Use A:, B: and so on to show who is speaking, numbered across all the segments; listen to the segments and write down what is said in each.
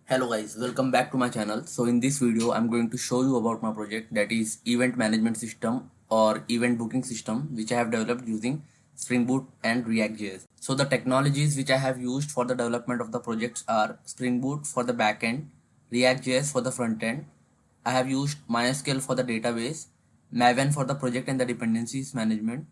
A: Hello guys, welcome back to my channel. So in this video, I'm going to show you about my project, that is event management system or event booking system, which I have developed using Spring Boot and React.js. So the technologies which I have used for the development of the projects are Spring Boot for the backend, React.js for the front end. I have used MySQL for the database, Maven for the project and the dependencies management,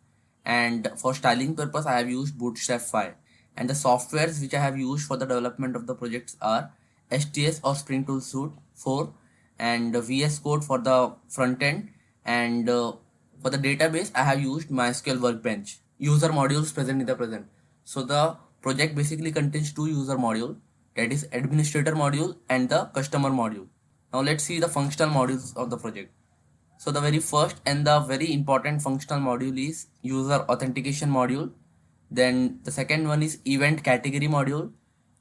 A: and for styling purpose I have used Bootstrap 5. And the softwares which I have used for the development of the projects are STS or Spring Tool Suite 4 and VS Code for the front end, and for the database I have used MySQL Workbench. User modules present in the present. So the project basically contains two user module, that is administrator module and the customer module. Now let's see the functional modules of the project. So the very first and the very important functional module is user authentication module. Then the second one is event category module.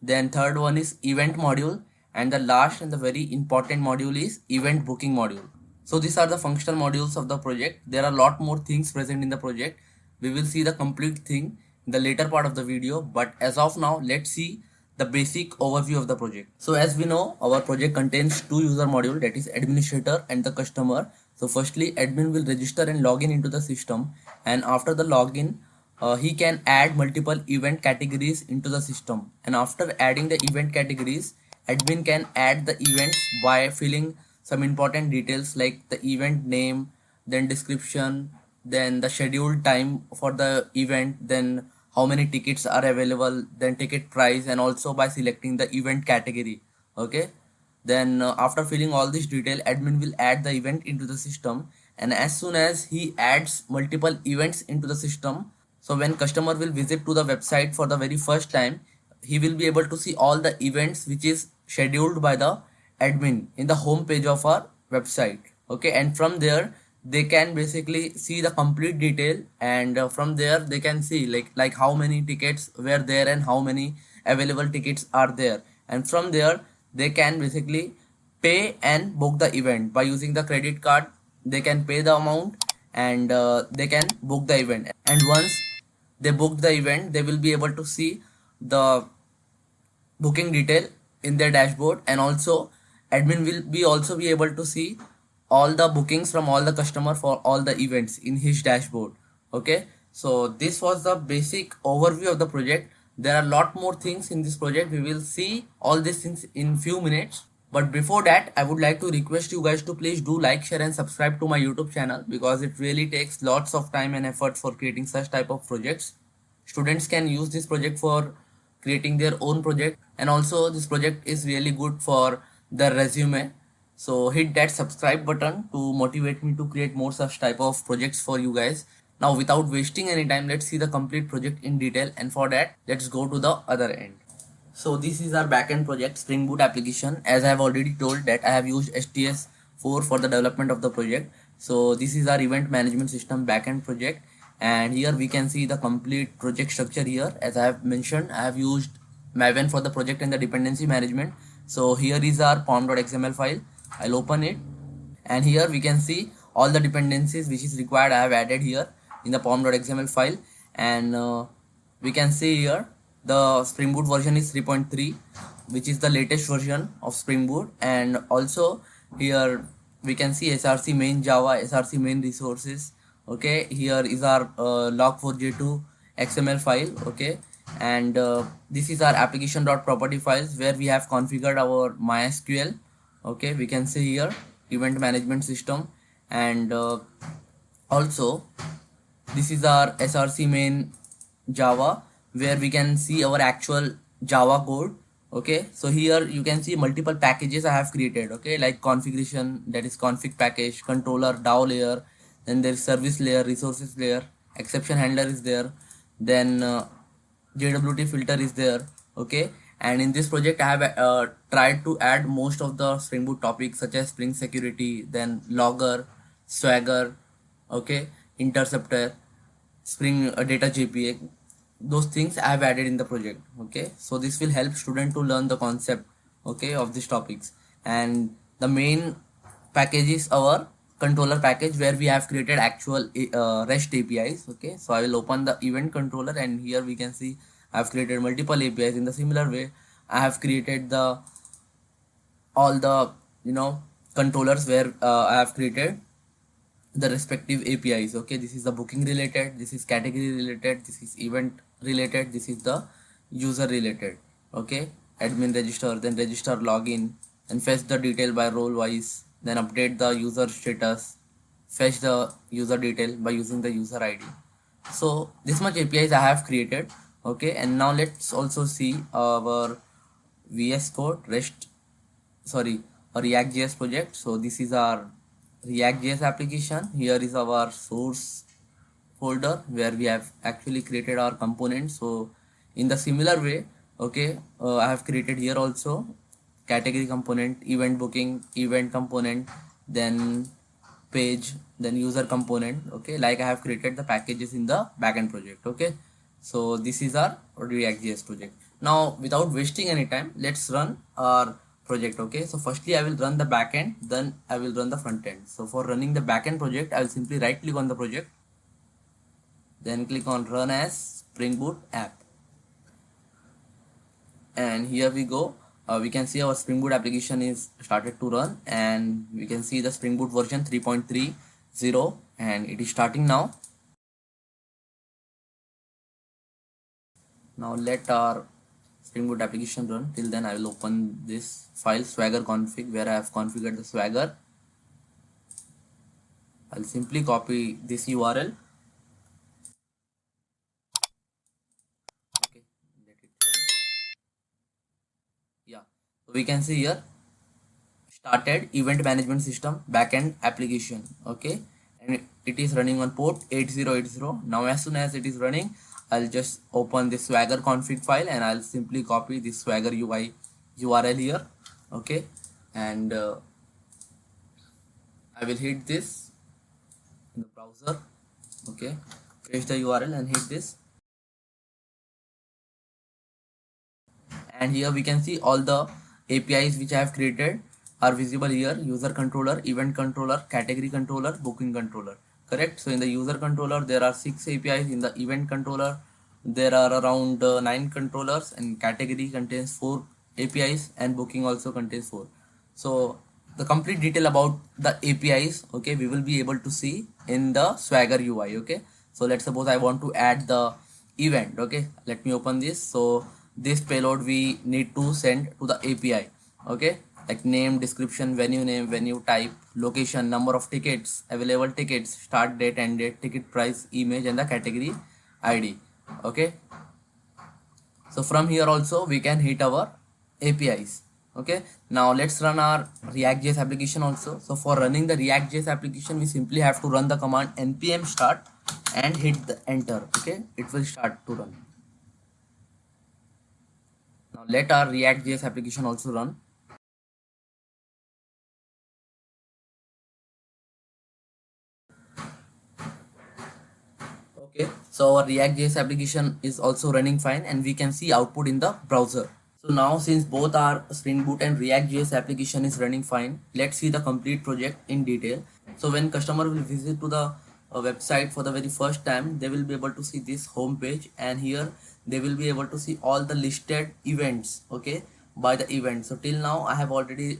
A: Then third one is event module. And the last and the very important module is event booking module. So these are the functional modules of the project. There are a lot more things present in the project. We will see the complete thing in the later part of the video. But as of now, let's see the basic overview of the project. So as we know, our project contains two user module, that is administrator and the customer. So firstly, admin will register and log in into the system, and after the login, he can add multiple event categories into the system. And after adding the event categories, admin can add the events by filling some important details like the event name, then description, then the scheduled time for the event, then how many tickets are available, then ticket price, and also by selecting the event category. Okay, then after filling all this detail, admin will add the event into the system. And as soon as he adds multiple events into the system, so when customer will visit to the website for the very first time, he will be able to see all the events which is scheduled by the admin in the home page of our website. Okay, and from there they can basically see the complete detail, and from there they can see like how many tickets were there and how many available tickets are there. And from there they can basically pay and book the event by using the credit card. They can pay the amount, and they can book the event. And once they book the event, they will be able to see the booking detail in their dashboard. And also admin will be also be able to see all the bookings from all the customer for all the events in his dashboard. Okay, so this was the basic overview of the project. There are a lot more things in this project. We will see all these things in few minutes, but before that I would like to request you guys to please do like, share and subscribe to my YouTube channel, because it really takes lots of time and effort for creating such type of projects. Students can use this project for creating their own project, and also this project is really good for their resume. So hit that subscribe button to motivate me to create more such type of projects for you guys. Now without wasting any time, let's see the complete project in detail, and for that let's go to the other end. So this is our backend project, Spring Boot application. As I have already told that I have used STS4 for the development of the project. So this is our event management system backend project, and here we can see the complete project structure here. As I have mentioned, I have used Maven for the project and the dependency management. So here is our pom.xml file. I'll open it, and here we can see all the dependencies which is required. I have added here in the pom.xml file, and we can see here the Spring Boot version is 3.3, which is the latest version of Spring Boot. And also here we can see src main java, src main resources. Okay, here is our log4j2 xml file. Okay, and this is our application.property files where we have configured our mysql. Okay, we can see here event management system, and also this is our src main java where we can see our actual java code. Okay, so here you can see multiple packages I have created. Okay, like configuration, that is config package, controller, DAO layer, then there is service layer, resources layer, exception handler is there, then jwt filter is there. Okay, and in this project I have tried to add most of the Spring Boot topics such as Spring Security, then Logger, Swagger, okay, Interceptor, Spring Data JPA. Those things I have added in the project. Okay, so this will help student to learn the concept, okay, of these topics. And the main package is our controller package where we have created actual REST APIs. Okay, so I will open the event controller, and here we can see I have created multiple APIs. In the similar way, I have created the all the controllers where I have created the respective APIs. Okay, this is the booking related, this is category related, this is event related, this is the user related. Okay, admin register, then register login, and fetch the detail by role wise, then update the user status, fetch the user detail by using the user ID. So this much APIs I have created. Okay, and now let's also see our VS Code REST, sorry, a React.js project. So this is our React.js application. Here is our source folder where we have actually created our components. So in the similar way, okay, I have created here also category component, event booking, event component, then page, then user component. Okay, like I have created the packages in the backend project. Okay, so this is our React.js project. Now without wasting any time, let's run our project. Okay, so firstly I will run the backend, then I will run the front end. So for running the backend project, I will simply right click on the project, then click on run as Spring Boot app, and here we go. We can see our Spring Boot application is started to run, and we can see the Spring Boot version 3.30, and it is starting now. Now let our Spring Boot application run. Till then I will open this file swagger config where I have configured the swagger. I'll simply copy this URL. Okay, let it run. Yeah, so we can see here started event management system backend application. Okay, and it is running on port 8080. Now as soon as it is running, I'll just open the swagger config file and I'll simply copy this swagger UI URL here. Okay, and I will hit this in the browser. Okay, paste the URL and hit this, and here we can see all the APIs which I have created are visible here: user controller, event controller, category controller, booking controller. Correct. So in the user controller there are 6 APIs. In the event controller there are around 9 controllers, and category contains 4 APIs, and booking also contains 4. So the complete detail about the APIs, okay, we will be able to see in the Swagger UI. Okay, so let's suppose I want to add the event. Okay, let me open this. So this payload we need to send to the API. Okay, like name, description, venue name, venue type, location, number of tickets, available tickets, start date, end date, ticket price, image, and the category ID. Okay, so from here also we can hit our APIs. Okay, now let's run our React.js application also. So for running the React.js application, we simply have to run the command npm start and hit the enter. Okay, it will start to run. Now let our React.js application also run. Okay, so our React.js application is also running fine, and we can see output in the browser. So now since both our Spring Boot and React.js application is running fine, let's see the complete project in detail. So when customer will visit to the website for the very first time, they will be able to see this home page, and here they will be able to see all the listed events. Okay, by the event. So till now I have already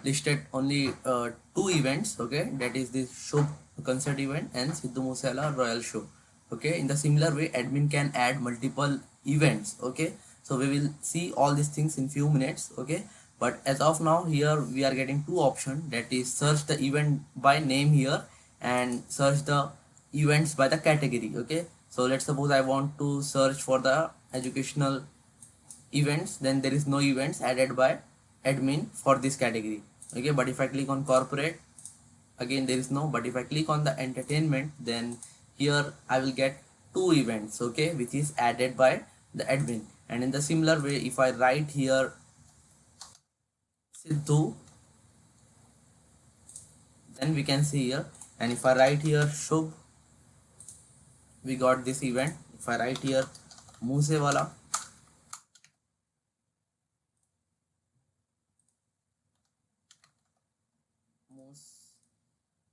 A: listed only 2 events. Okay, that is this Shubh concert event and Sidhu Moosewala Royal Show. Okay, in the similar way admin can add multiple events. Okay, so we will see all these things in few minutes. Okay, but as of now here we are getting 2 options, that is search the event by name here and search the events by the category. Okay, so let's suppose I want to search for the educational events, then there is no events added by admin for this category. Okay, but if I click on corporate, again there is no. But if I click on the entertainment, then here I will get 2 events, okay, which is added by the admin. And in the similar way, if I write here Sidhu, then we can see here, and if I write here Shubh, we got this event. If I write here Moosewala,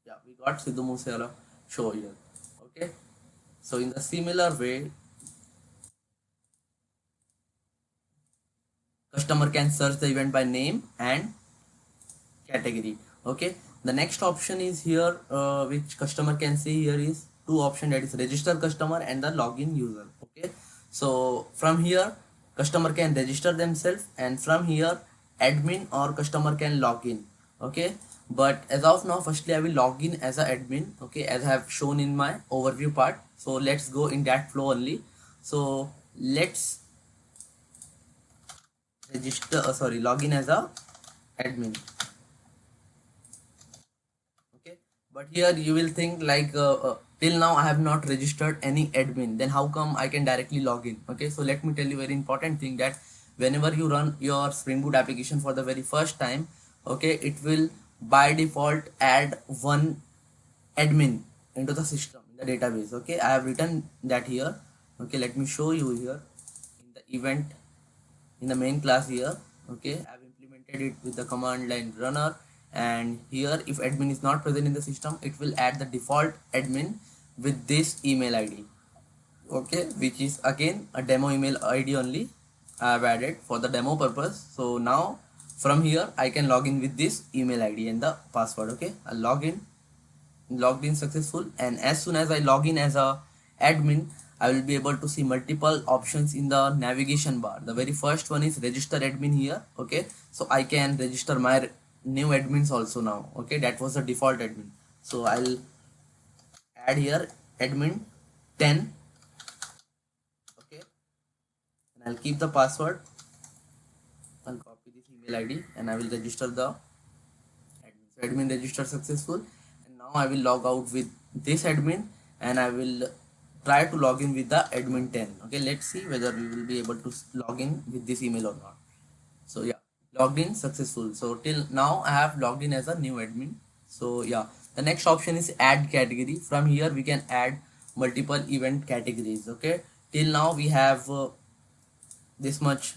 A: yeah, we got Sidhu Moosewala show here. Okay, so in the similar way, customer can search the event by name and category. Okay, the next option is here, which customer can see here is two option, that is register customer and the login user. Okay, so from here customer can register themselves, and from here admin or customer can log in. Okay, but as of now firstly I will log in as a admin, okay, as I have shown in my overview part. So let's go in that flow only. So let's register, sorry, log in as a admin. Okay, but here you will think like, till now I have not registered any admin, then how come I can directly log in? Okay, so let me tell you very important thing, that whenever you run your Spring Boot application for the very first time, okay, it will by default add one admin into the system, in the database. Okay, I have written that here. Okay, let me show you here in the event, in the main class here. Okay, I've implemented it with the command line runner, and here if admin is not present in the system, it will add the default admin with this email id. Okay, which is again a demo email id only I have added for the demo purpose. So now from here I can log in with this email id and the password. Okay, I'll log in, logged in successful, and as soon as I log in as a admin, I will be able to see multiple options in the navigation bar. The very first one is register admin here. Okay, so I can register my new admins also now. Okay, that was the default admin, so I'll add here admin 10. Okay, and I'll keep the password. I'll copy this email id and I will register the admin. So admin registered successful, and now I will log out with this admin and I will try to log in with the admin 10. Okay, let's see whether we will be able to log in with this email or not. So yeah, logged in successful. So till now I have logged in as a new admin. So yeah, the next option is add category. From here we can add multiple event categories. Okay, till now we have this much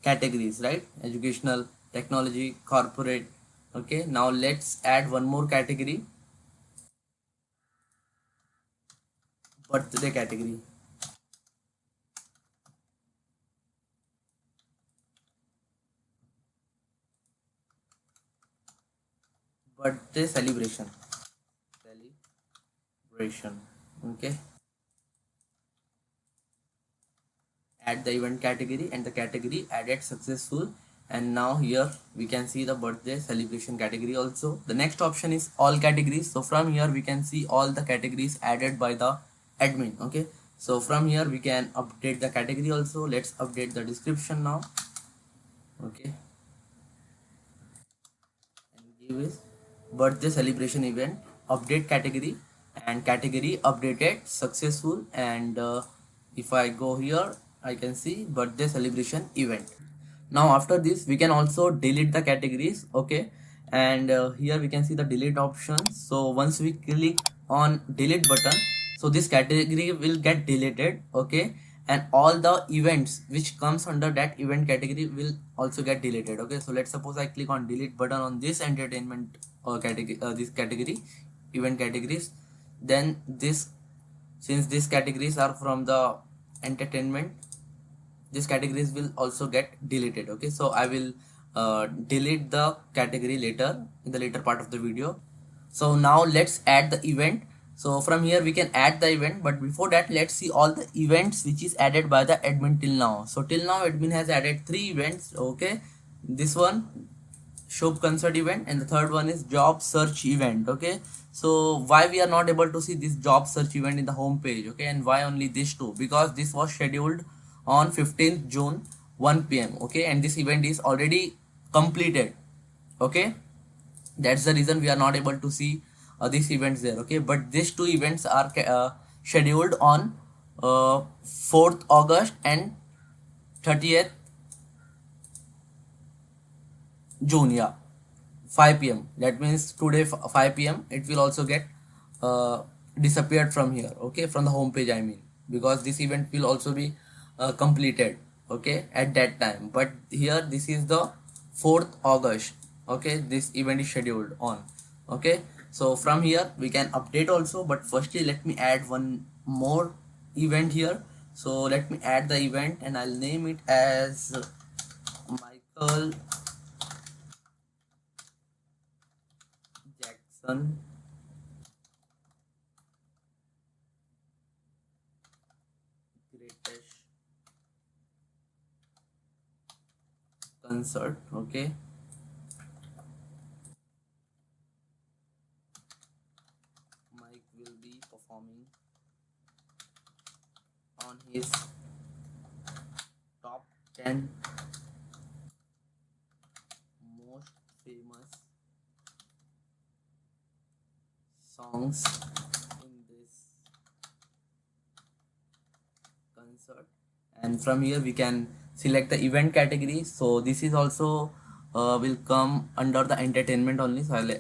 A: categories, right? Educational, technology, corporate. Okay, now let's add one more category, birthday category. Birthday celebration. Okay, add the event category, and the category added successful, and now here we can see the birthday celebration category also. The next option is all categories. So from here we can see all the categories added by the admin. Okay, so from here we can update the category also. Let's update the description now. Okay, and give is birthday celebration event, update category, and category updated successful. And if I go here I can see birthday celebration event. Now after this we can also delete the categories. Okay, and here we can see the delete options. So once we click on delete button, so this category will get deleted. Okay, and all the events which comes under that event category will also get deleted. Okay, so let's suppose I click on delete button on this entertainment category, this category, event categories, then this, since these categories are from the entertainment, these categories will also get deleted. Okay, so I will delete the category later, in the later part of the video. So now let's add the event. So from here we can add the event, but before that let's see all the events which is added by the admin till now. So till now admin has added 3 events. Okay, this one, Shop concert event, and the third one is job search event. Okay, so why we are not able to see this job search event in the home page? Okay, and why only these two? Because this was scheduled on 15th June 1 p.m. Okay, and this event is already completed. Okay, that's the reason we are not able to see these events there. Okay, but these two events are scheduled on 4th August and 30th June. Yeah, 5 p.m. That means today 5 p.m. it will also get disappeared from here. Okay, from the home page I mean, because this event will also be completed. Okay, at that time. But here this is the 4th August. Okay, this event is scheduled on. Okay, so from here we can update also, but firstly let me add one more event here. So let me add the event and I'll name it as Michael Jackson greatest concert. Okay, Mike will be performing on his top 10 most famous songs in this concert. And from here we can select the event category. So this is also will come under the entertainment only, so I'll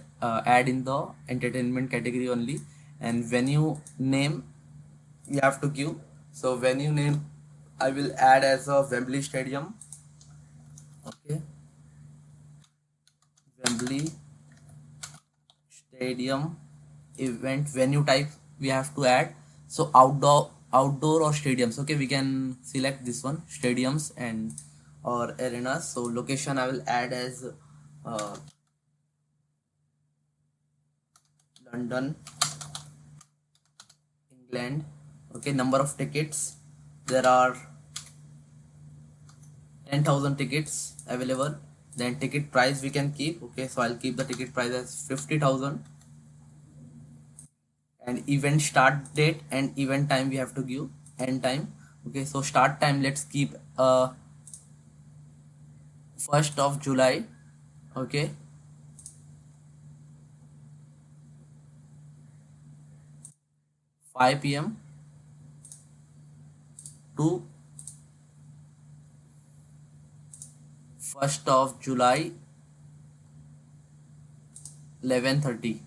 A: add in the entertainment category only. And venue name you have to give. So venue name I will add as a Wembley Stadium. Okay, Wembley Stadium. Event venue type we have to add, so outdoor or stadiums. Okay, we can select this one, stadiums and or arenas. So location I will add as uh, London, England. Okay, number of tickets, there are 10,000 tickets available. Then ticket price we can keep. Okay, so I'll keep the ticket price as 50,000. And event start date and event time we have to give, end time. Okay, so start time let's keep 1st of July. Okay, 5 p.m. to 1st of July 11:30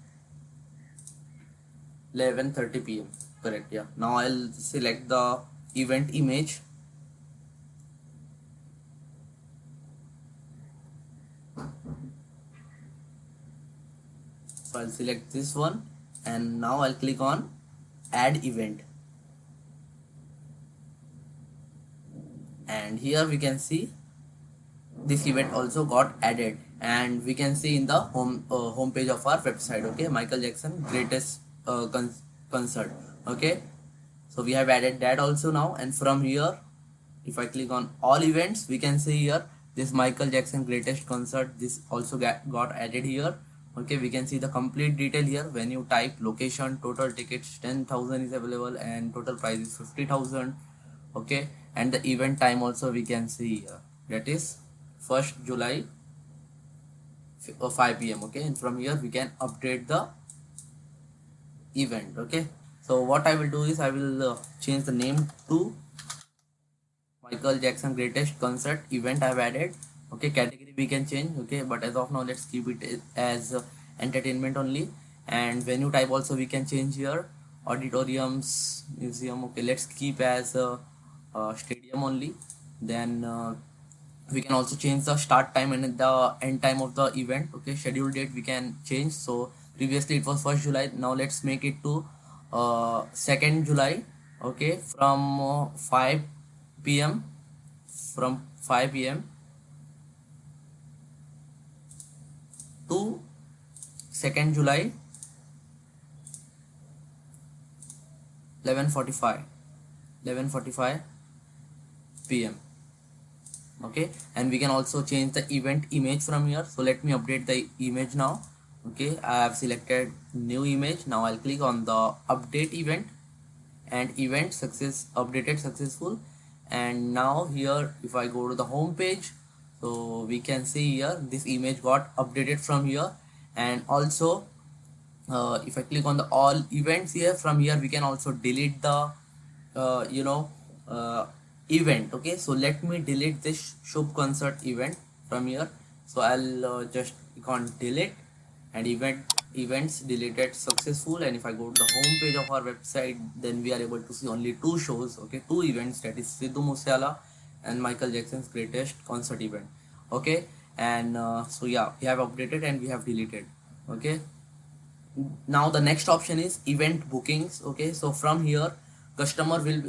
A: p.m. Correct, yeah. Now I'll select the event image. So I'll select this one and now I'll click on add event. And here we can see this event also got added, and we can see in the home page of our website. Okay, Michael Jackson greatest concert. Okay, so we have added that also now. And from here if I click on all events, we can see here this Michael Jackson greatest concert, this also got added here. Okay, we can see the complete detail here. Venue type, location, total tickets 10,000 is available and total price is 50,000. Okay, and the event time also we can see here, that is 1st July 5 p.m. Okay, and from here we can update the event. Okay, so what I will do is I will change the name to Michael Jackson greatest concert event I have added. Okay, category we can change. Okay, but as of now let's keep it as entertainment only. And venue type also we can change here, auditoriums, museum. Okay, let's keep as stadium only. Then we can also change the start time and the end time of the event. Okay, schedule date we can change. So previously it was 1st July, now let's make it to 2nd July. Okay, from 5 p.m. from 5 p.m. to 2nd July 11:45 p.m. Okay, and we can also change the event image from here. So let me update the image now. Okay, I have selected new image. Now I'll click on the update event, and event success updated successful. And now here if I go to the home page, so we can see here this image got updated from here. And also if I click on the all events here, from here we can also delete the event. Okay, so let me delete this Shubh concert event from here. So I'll just click on delete, and events deleted successful. And if I go to the home page of our website, then we are able to see only two shows. Okay, two events, that is Sidhu Moosewala and Michael Jackson's greatest concert event. Okay, and so yeah, we have updated and we have deleted. Okay, now the next option is event bookings. Okay, so from here customer will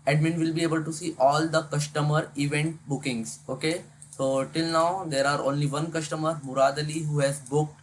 A: admin will be able to see all the customer event bookings. Okay, so till now there are only one customer, Murad Ali, who has booked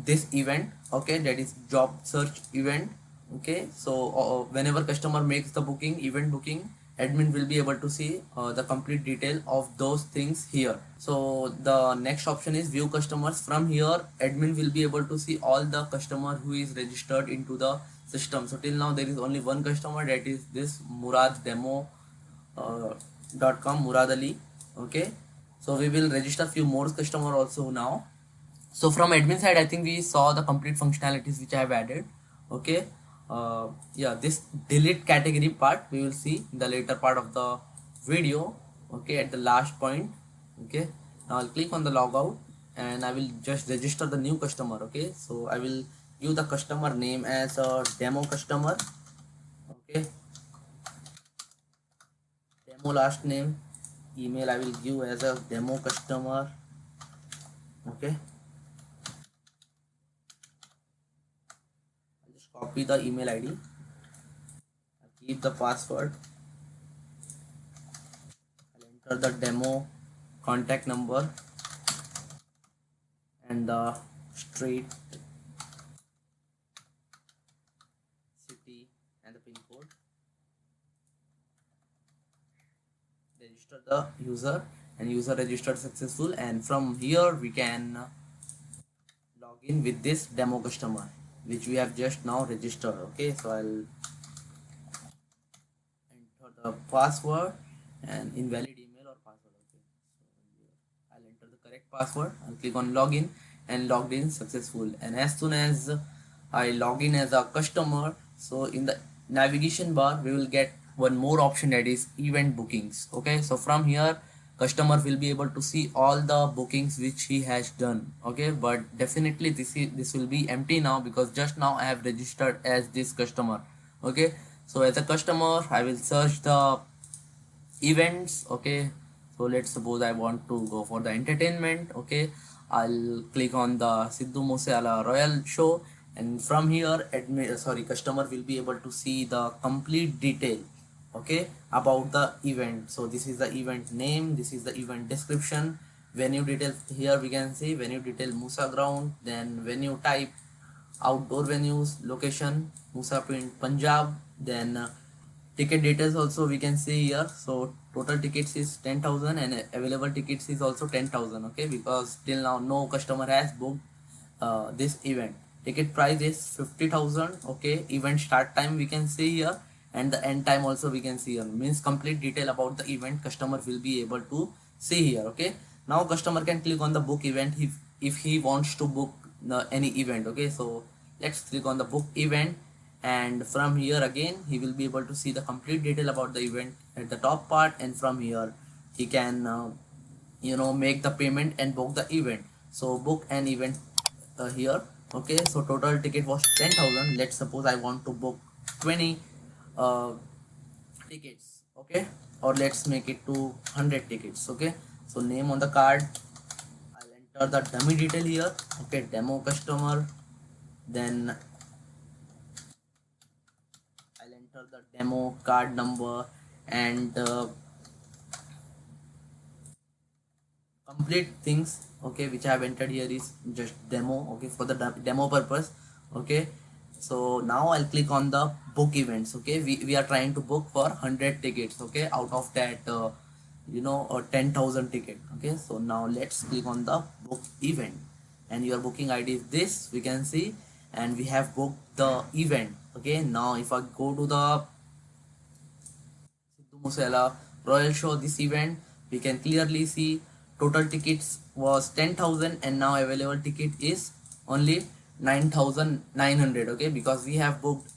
A: this event, okay, that is job search event. Okay, so whenever customer makes the booking, event booking, admin will be able to see the complete detail of those things here. So the next option is view customers. From here admin will be able to see all the customer who is registered into the system. So till now there is only one customer, that is this Murad demo .com, Murad Ali. Okay, so we will register few more customer also now. So from admin side, I think we saw the complete functionalities which I have added. Okay, yeah, this delete category part we will see in the later part of the video. Okay, at the last point. Okay, now I'll click on the logout and I will just register the new customer. Okay, so I will give the customer name as a demo customer. Okay, demo last name. Email I will give as a demo customer. Okay, I'll just copy the email ID. I'll keep the password. I'll enter the demo contact number and the street, city, and the pin code. Register the user, and user registered successful, and from here we can log in with this demo customer which we have just now registered. Okay, so I'll enter the password and invalid email or password. Okay, so I'll enter the correct password. I'll click on login and logged in successful. And as soon as I log in as a customer, so in the navigation bar we will get one more option, that is event bookings. Okay, so from here customer will be able to see all the bookings which he has done. Okay, but definitely this will be empty now because just now I have registered as this customer. Okay, so as a customer I will search the events. Okay, so let's suppose I want to go for the entertainment. Okay, I'll click on the Sidhu Moosewala Royal Show, and from here customer will be able to see the complete detail, okay, about the event. So this is the event name, this is the event description, venue details. Here we can see venue detail Musa ground, then venue type outdoor venues, location Musa Point Punjab, then ticket details also we can see here. So total tickets is 10,000 and available tickets is also 10,000. Okay, because till now no customer has booked this event. Ticket price is 50,000. Okay, event start time we can see here, and the end time also we can see here. Means complete detail about the event customer will be able to see here. Okay, now customer can click on the book event if he wants to book any event. Okay, so let's click on the book event, and from here again he will be able to see the complete detail about the event at the top part, and from here he can make the payment and book the event. So book an event here. Okay, so total ticket was 10,000. Let's suppose I want to book 20 uh, tickets. Okay, or let's make it to 100 tickets. Okay, so name on the card, I'll enter the dummy detail here. Okay, demo customer, then I'll enter the demo card number, and complete things, okay, which I have entered here is just demo. Okay, for the demo purpose. Okay, so now I'll click on the book events. Okay, we are trying to book for 100 tickets. Okay, out of that 10,000 ticket. Okay, so now let's click on the book event, and your booking ID is this, we can see, and we have booked the event. Okay, now if I go to the Sidhu Moosewala Royal Show, this event, we can clearly see total tickets was 10,000 and now available ticket is only 9,900. Okay, because we have booked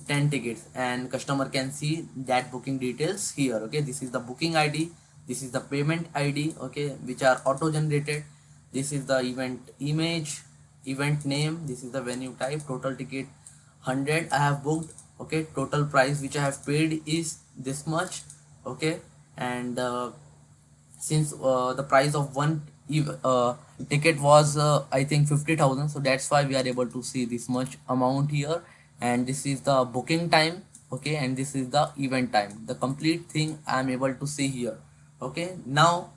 A: 10 tickets, and customer can see that booking details here. Okay, this is the booking ID, this is the payment ID, okay, which are auto generated. This is the event image, event name, this is the venue type, total ticket 100 I have booked. Okay, total price which I have paid is this much. Okay, and since the price of one ticket was I think 50,000, so that's why we are able to see this much amount here, and this is the booking time. Okay, and this is the event time, the complete thing I am able to see here. Okay, now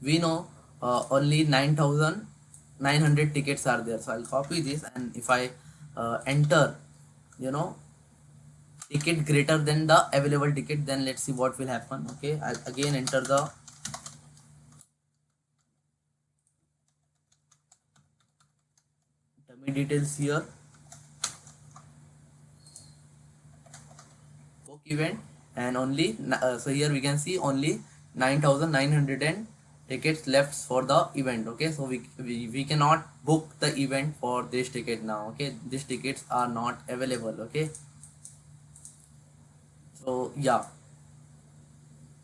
A: we know only 9,900 tickets are there. So I'll copy this, and if I enter, you know, ticket greater than the available ticket, then let's see what will happen. Okay, I'll again enter the dummy details here, book event, and only so here we can see only 9,900 tickets left for the event. Okay, so we cannot book the event for this ticket now. Okay, these tickets are not available. Okay, so yeah,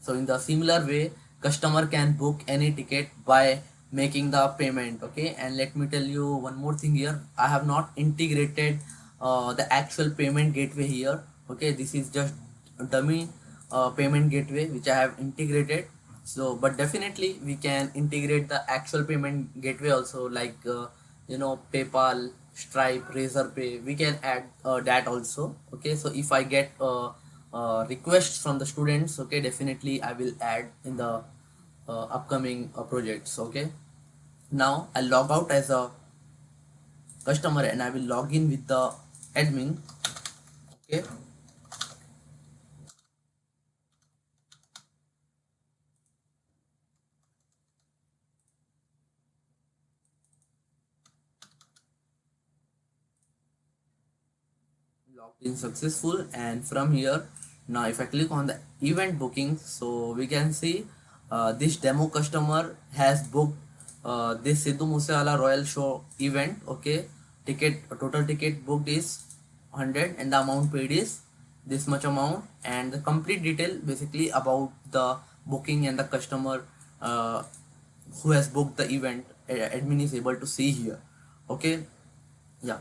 A: so in the similar way, customer can book any ticket by making the payment. Okay, and let me tell you one more thing here. I have not integrated the actual payment gateway here. Okay, this is just a dummy payment gateway which I have integrated. So, but definitely we can integrate the actual payment gateway also, like PayPal, Stripe, Razorpay. We can add that also. Okay, so if I get requests from the students, okay, definitely I will add in the upcoming projects. Okay, now I'll log out as a customer and I will log in with the admin. Okay, logged in successful, and from here now if I click on the event bookings, so we can see this demo customer has booked this Sidhu Moosewala Royal Show event. Okay, ticket total ticket booked is 100 and the amount paid is this much amount, and the complete detail basically about the booking and the customer who has booked the event, admin is able to see here. Okay, yeah,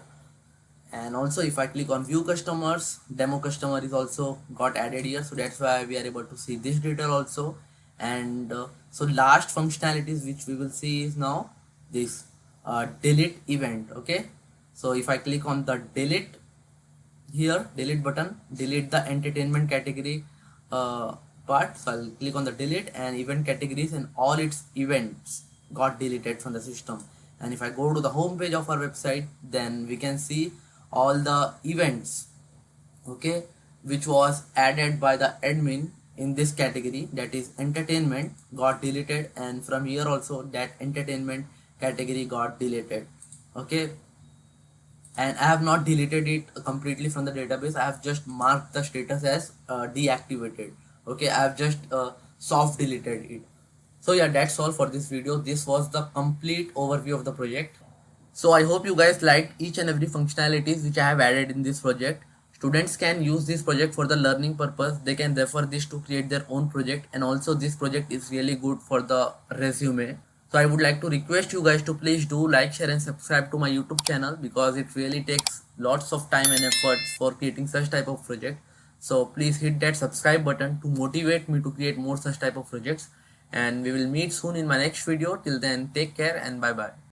A: and also if I click on view customers, demo customer is also got added here, so that's why we are able to see this detail also. And so last functionalities which we will see is now this delete event. Okay, so if I click on the delete here, delete button, delete the entertainment category part, so I'll click on the delete, and event categories and all its events got deleted from the system. And if I go to the home page of our website, then we can see all the events, okay, which was added by the admin in this category, that is entertainment, got deleted, and from here also that entertainment category got deleted. Okay, and I have not deleted it completely from the database. I have just marked the status as deactivated. Okay, I have just soft deleted it. So yeah, that's all for this video. This was the complete overview of the project. So I hope you guys liked each and every functionalities which I have added in this project. Students can use this project for the learning purpose. They can refer this to create their own project, and also this project is really good for the resume. So I would like to request you guys to please do like, share and subscribe to my YouTube channel, because it really takes lots of time and efforts for creating such type of project. So please hit that subscribe button to motivate me to create more such type of projects, and we will meet soon in my next video. Till then, take care and bye bye.